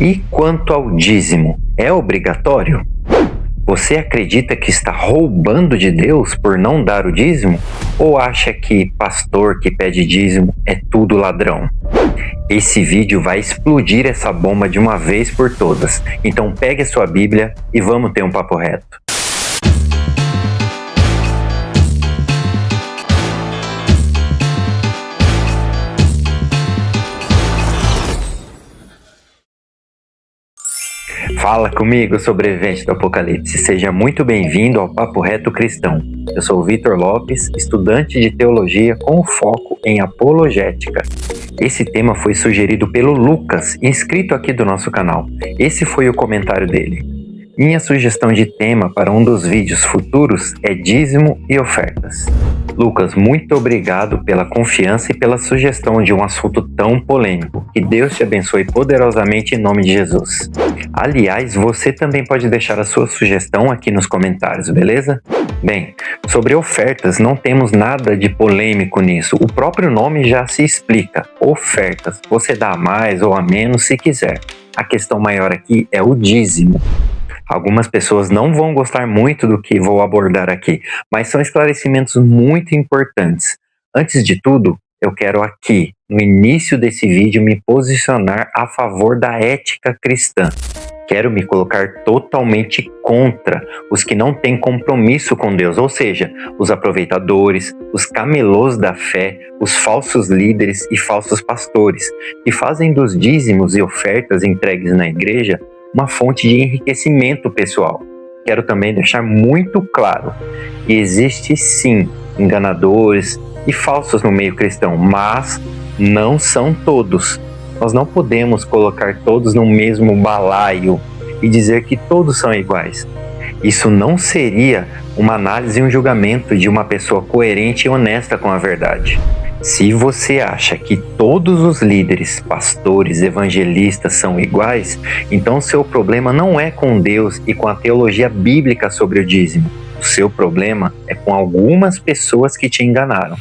E quanto ao dízimo, é obrigatório? Você acredita que está roubando de Deus por não dar o dízimo? Ou acha que pastor que pede dízimo é tudo ladrão? Esse vídeo vai explodir essa bomba de uma vez por todas. Então pegue a sua Bíblia e vamos ter um papo reto. Fala comigo, sobrevivente do Apocalipse. Seja muito bem-vindo ao Papo Reto Cristão. Eu sou o Vitor Lopes, estudante de teologia com foco em apologética. Esse tema foi sugerido pelo Lucas, inscrito aqui do nosso canal. Esse foi o comentário dele. Minha sugestão de tema para um dos vídeos futuros é dízimo e ofertas. Lucas, muito obrigado pela confiança e pela sugestão de um assunto tão polêmico. Que Deus te abençoe poderosamente em nome de Jesus. Aliás, você também pode deixar a sua sugestão aqui nos comentários, beleza? Bem, sobre ofertas, não temos nada de polêmico nisso. O próprio nome já se explica. Ofertas. Você dá a mais ou a menos se quiser. A questão maior aqui é o dízimo. Algumas pessoas não vão gostar muito do que vou abordar aqui, mas são esclarecimentos muito importantes. Antes de tudo, eu quero aqui, no início desse vídeo, me posicionar a favor da ética cristã. Quero me colocar totalmente contra os que não têm compromisso com Deus, ou seja, os aproveitadores, os camelôs da fé, os falsos líderes e falsos pastores, que fazem dos dízimos e ofertas entregues na igreja uma fonte de enriquecimento pessoal. Quero também deixar muito claro que existe sim enganadores e falsos no meio cristão, mas não são todos. Nós não podemos colocar todos no mesmo balaio e dizer que todos são iguais. Isso não seria uma análise e um julgamento de uma pessoa coerente e honesta com a verdade. Se você acha que todos os líderes, pastores, evangelistas são iguais, então seu problema não é com Deus e com a teologia bíblica sobre o dízimo. O seu problema é com algumas pessoas que te enganaram.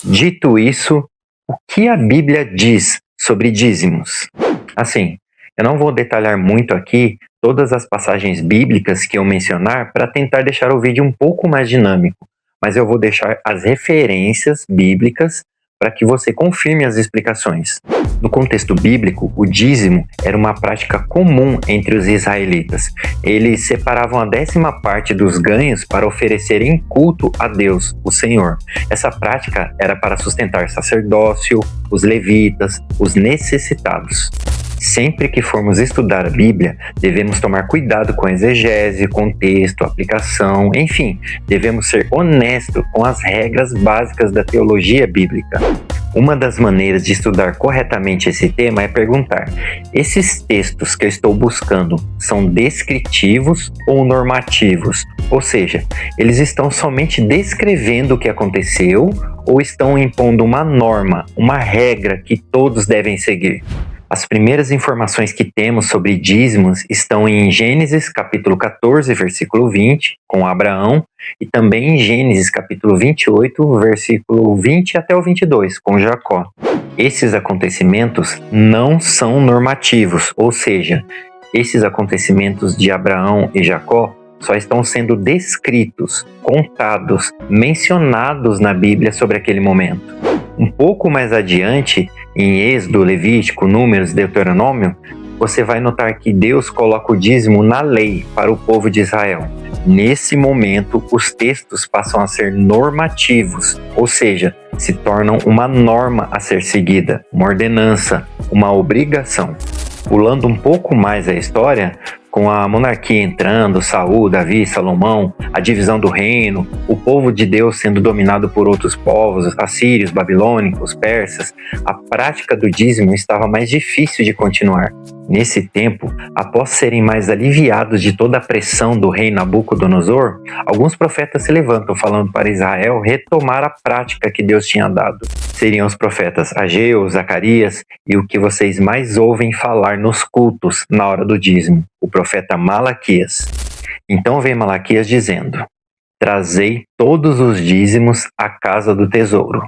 Dito isso, o que a Bíblia diz sobre dízimos? Assim, eu não vou detalhar muito aqui todas as passagens bíblicas que eu mencionar para tentar deixar o vídeo um pouco mais dinâmico, mas eu vou deixar as referências bíblicas para que você confirme as explicações. No contexto bíblico, o dízimo era uma prática comum entre os israelitas. Eles separavam a 10ª parte dos ganhos para oferecer em culto a Deus, o Senhor. Essa prática era para sustentar sacerdócio, os levitas, os necessitados. Sempre que formos estudar a Bíblia, devemos tomar cuidado com a exegese, contexto, aplicação, enfim, devemos ser honestos com as regras básicas da teologia bíblica. Uma das maneiras de estudar corretamente esse tema é perguntar: esses textos que eu estou buscando são descritivos ou normativos? Ou seja, eles estão somente descrevendo o que aconteceu ou estão impondo uma norma, uma regra que todos devem seguir? As primeiras informações que temos sobre dízimos estão em Gênesis capítulo 14, versículo 20, com Abraão, e também em Gênesis capítulo 28, versículo 20 até o 22, com Jacó. Esses acontecimentos não são normativos, ou seja, esses acontecimentos de Abraão e Jacó só estão sendo descritos, contados, mencionados na Bíblia sobre aquele momento. Um pouco mais adiante, em Êxodo, Levítico, Números, Deuteronômio, você vai notar que Deus coloca o dízimo na lei para o povo de Israel. Nesse momento, os textos passam a ser normativos, ou seja, se tornam uma norma a ser seguida, uma ordenança, uma obrigação. Pulando um pouco mais a história, com a monarquia entrando, Saul, Davi, Salomão, a divisão do reino, o povo de Deus sendo dominado por outros povos, assírios, babilônicos, persas, a prática do dízimo estava mais difícil de continuar. Nesse tempo, após serem mais aliviados de toda a pressão do rei Nabucodonosor, alguns profetas se levantam falando para Israel retomar a prática que Deus tinha dado. Seriam os profetas Ageu, Zacarias e o que vocês mais ouvem falar nos cultos na hora do dízimo, o profeta Malaquias. Então vem Malaquias dizendo: trazei todos os dízimos à casa do tesouro.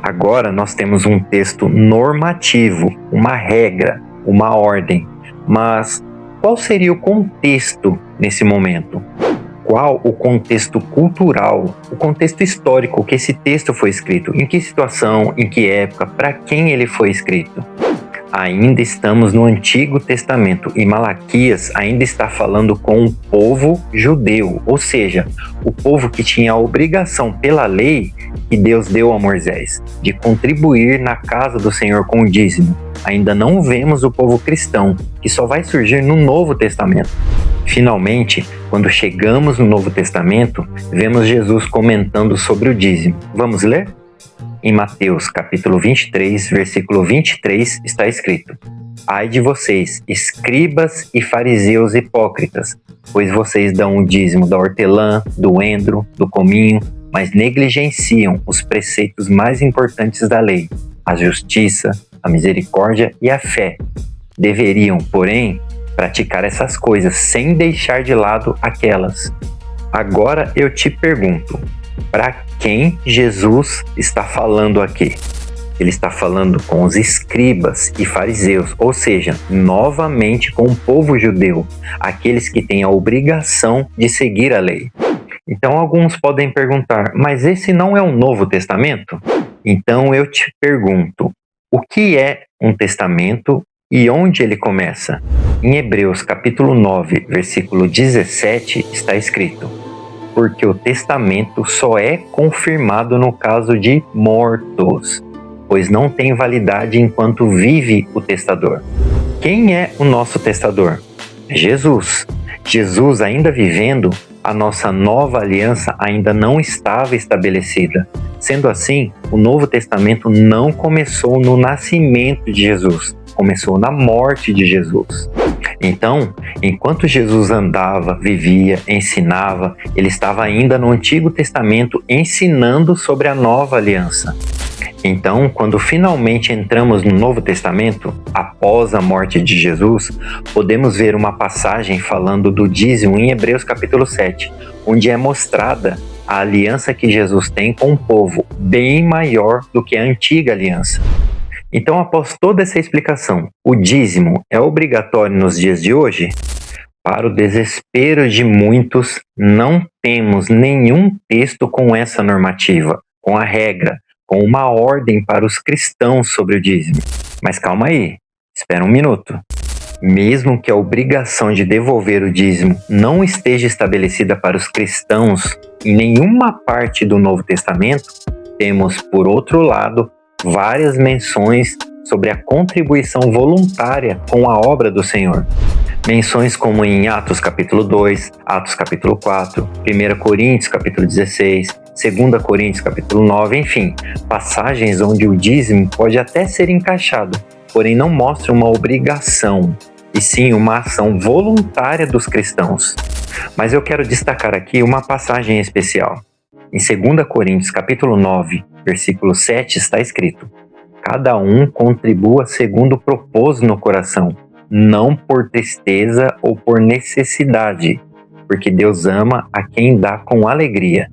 Agora nós temos um texto normativo, uma regra, uma ordem. Mas qual seria o contexto nesse momento? Qual o contexto cultural, o contexto histórico que esse texto foi escrito? Em que situação, em que época, para quem ele foi escrito? Ainda estamos no Antigo Testamento e Malaquias ainda está falando com o povo judeu, ou seja, o povo que tinha a obrigação pela lei que Deus deu a Moisés de contribuir na casa do Senhor com o dízimo. Ainda não vemos o povo cristão, que só vai surgir no Novo Testamento. Finalmente, quando chegamos no Novo Testamento, vemos Jesus comentando sobre o dízimo. Vamos ler? Em Mateus capítulo 23, versículo 23, está escrito: Ai de vocês, escribas e fariseus hipócritas, pois vocês dão o dízimo da hortelã, do endro, do cominho, mas negligenciam os preceitos mais importantes da lei, a justiça, a misericórdia e a fé. Deveriam, porém, praticar essas coisas sem deixar de lado aquelas. Agora eu te pergunto, para quem Jesus está falando aqui? Ele está falando com os escribas e fariseus, ou seja, novamente com o povo judeu, aqueles que têm a obrigação de seguir a lei. Então alguns podem perguntar, mas esse não é um Novo Testamento? Então eu te pergunto, o que é um testamento e onde ele começa? Em Hebreus capítulo 9, versículo 17, está escrito: porque o testamento só é confirmado no caso de mortos, pois não tem validade enquanto vive o testador. Quem é o nosso testador? Jesus. Jesus, ainda vivendo, a nossa nova aliança ainda não estava estabelecida. Sendo assim, o Novo Testamento não começou no nascimento de Jesus, começou na morte de Jesus. Então, enquanto Jesus andava, vivia, ensinava, ele estava ainda no Antigo Testamento ensinando sobre a nova aliança. Então, quando finalmente entramos no Novo Testamento, após a morte de Jesus, podemos ver uma passagem falando do dízimo em Hebreus capítulo 7, onde é mostrada a aliança que Jesus tem com um povo bem maior do que a antiga aliança. Então, após toda essa explicação, o dízimo é obrigatório nos dias de hoje? Para o desespero de muitos, não temos nenhum texto com essa normativa, com a regra, com uma ordem para os cristãos sobre o dízimo. Mas calma aí, espera um minuto. Mesmo que a obrigação de devolver o dízimo não esteja estabelecida para os cristãos em nenhuma parte do Novo Testamento, temos, por outro lado, várias menções sobre a contribuição voluntária com a obra do Senhor. Menções como em Atos capítulo 2, Atos capítulo 4, 1 Coríntios capítulo 16, 2 Coríntios capítulo 9, enfim, passagens onde o dízimo pode até ser encaixado, porém não mostra uma obrigação, e sim uma ação voluntária dos cristãos. Mas eu quero destacar aqui uma passagem especial. Em 2 Coríntios capítulo 9, versículo 7 está escrito: cada um contribua segundo propôs no coração, não por tristeza ou por necessidade, porque Deus ama a quem dá com alegria.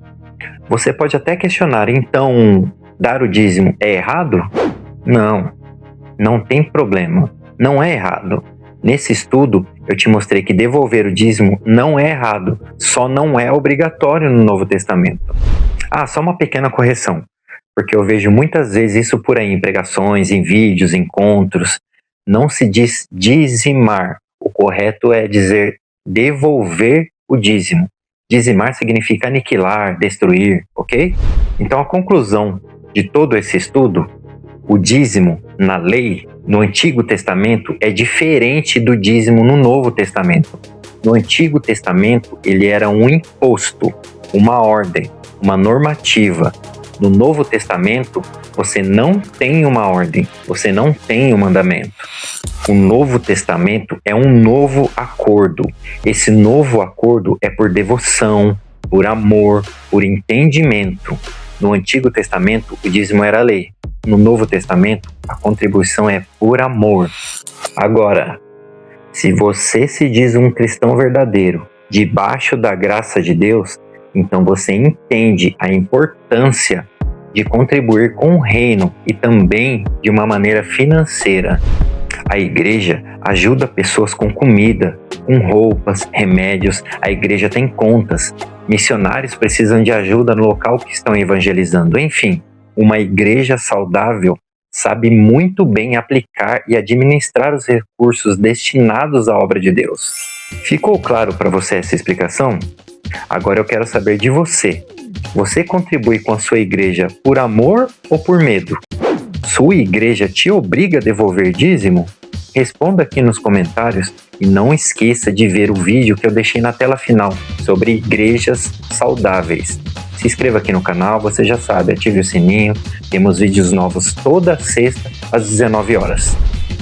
Você pode até questionar, então, dar o dízimo é errado? Não, não tem problema, não é errado. Nesse estudo, eu te mostrei que devolver o dízimo não é errado, só não é obrigatório no Novo Testamento. Só uma pequena correção, porque eu vejo muitas vezes isso por aí em pregações, em vídeos, encontros. Não se diz dizimar, o correto é dizer devolver o dízimo. Dizimar significa aniquilar, destruir, ok? Então a conclusão de todo esse estudo, o dízimo na lei, no Antigo Testamento, é diferente do dízimo no Novo Testamento. No Antigo Testamento, ele era um imposto, uma ordem, uma normativa. No Novo Testamento, você não tem uma ordem, você não tem um mandamento. O Novo Testamento é um novo acordo. Esse novo acordo é por devoção, por amor, por entendimento. No Antigo Testamento, o dízimo era lei. No Novo Testamento, a contribuição é por amor. Agora, se você se diz um cristão verdadeiro, debaixo da graça de Deus, então você entende a importância de contribuir com o reino e também de uma maneira financeira. A igreja ajuda pessoas com comida, com roupas, remédios. A igreja tem contas. Missionários precisam de ajuda no local que estão evangelizando. Enfim, uma igreja saudável sabe muito bem aplicar e administrar os recursos destinados à obra de Deus. Ficou claro para você essa explicação? Agora eu quero saber de você. Você contribui com a sua igreja por amor ou por medo? Sua igreja te obriga a devolver dízimo? Responda aqui nos comentários e não esqueça de ver o vídeo que eu deixei na tela final sobre igrejas saudáveis. Se inscreva aqui no canal, você já sabe, ative o sininho, temos vídeos novos toda sexta às 19 horas.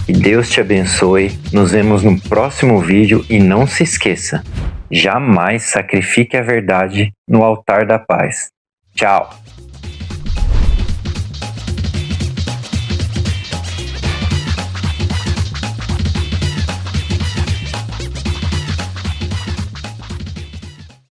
Que Deus te abençoe, nos vemos no próximo vídeo e não se esqueça, jamais sacrifique a verdade no altar da paz. Tchau!